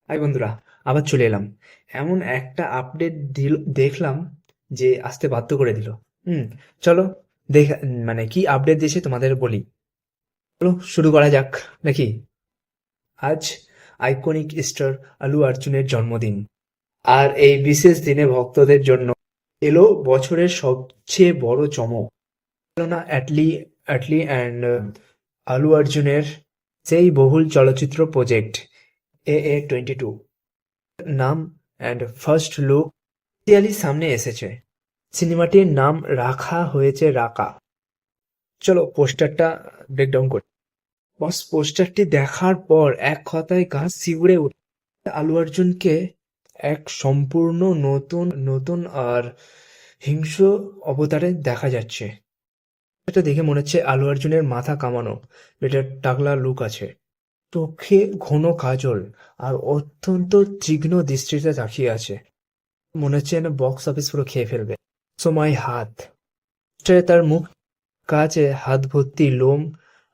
High বন্ধুরা, আবার চলে এলাম। এমন একটা আপডেট দিল দেখলাম যে আসতে বাধ্য করে দিল। হুম। চলো দেখ, মানে কি আপডেট দিয়েছে তোমাদের বলি। চলো শুরু করা যাক নাকি। আজ আইকনিক স্টার আলু অর্জুনের জন্মদিন, আর এই বিশেষ দিনে ভক্তদের জন্য এলো বছরের সবচেয়ে বড় চমক। এলো না অ্যাটলি অ্যাটলি অ্যান্ড আলু অর্জুনের সেই বহুল চলচ্চিত্র প্রজেক্ট AA-22 নাম অ্যান্ড ফার্স্ট লুক অফিসিয়ালি সামনে এসেছে। সিনেমাটির নাম রাখা হয়েছে রাকা। চলো পোস্টারটা ব্রেকডাউন করি। বস, পোস্টারটি দেখার পর এক কথায় গা শিউরে উঠে। আলু অর্জুনকে এক সম্পূর্ণ নতুন নতুন আর হিংস্র অবতারে দেখা যাচ্ছে। এটা দেখে মনে হচ্ছে আলু অর্জুনের মাথা কামানো, এটা টাকলা লুক আছে, চোখে ঘন কাজল, আর অত্যন্ত তীক্ষ্ণ দৃষ্টিতে তাকিয়ে আছে। মনে হচ্ছে যেন বক্স অফিস পুরো খেয়ে ফেলবে। সময় হাত তার মুখ কাছে, হাত ভর্তি লোম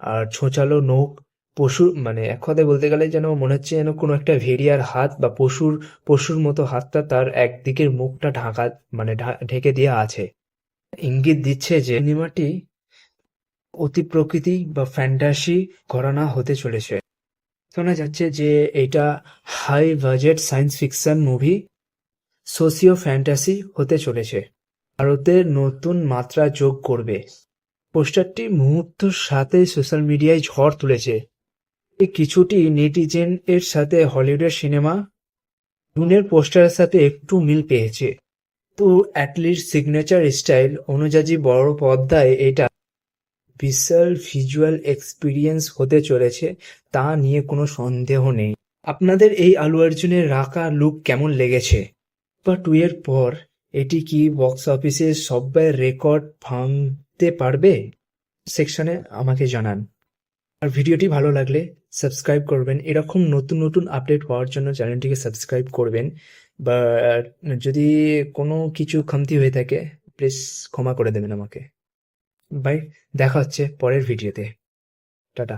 আর ছোঁচালো নখ। পশু, মানে এক কথায় বলতে গেলে যেন মনে হচ্ছে যেন কোনো একটা ভেড়িয়ার হাত বা পশুর পশুর মতো হাতটা তার একদিকের মুখটা ঢাকা, মানে ঢেকে দিয়ে আছে। ইঙ্গিত দিচ্ছে যে সিনেমাটি অতি প্রকৃতি বা ফ্যান্টাসি ঘরানা হতে চলেছে। শোনা যাচ্ছে যে এটা high budget science fiction movie, socio fantasy হতে চলেছে, ভারতের নতুন মাত্রা যোগ করবে। পোস্টারটি মুহূর্তের সাথে সোশ্যাল মিডিয়ায় ঝড় তুলেছে। এই কিছুটি নেটিজেন এর সাথে হলিউডের সিনেমা ডুনের পোস্টারের সাথে একটু মিল পেয়েছে। তো অ্যাটলিস্ট সিগনেচার স্টাইল অনুযায়ী বড় পর্দায় এটা বিশাল ভিজুয়াল এক্সপিরিয়েন্স হতে চলেছে, তা নিয়ে কোনো সন্দেহ নেই। আপনাদের এই আলু অর্জুনের রাকা লুক কেমন লেগেছে? বা 2 এর পর এটি কি বক্স অফিসে সব্বার রেকর্ড ভাঙতে পারবে? সেকশনে আমাকে জানান। আর ভিডিওটি ভালো লাগলে সাবস্ক্রাইব করবেন। এরকম নতুন নতুন আপডেট পাওয়ার জন্য চ্যানেলটিকে সাবস্ক্রাইব করবেন। বা যদি কোনো কিছু খামতি হয়ে থাকে প্লিজ ক্ষমা করে দেবেন আমাকে। বাই, দেখা হচ্ছে পরের ভিডিওতে। টাটা।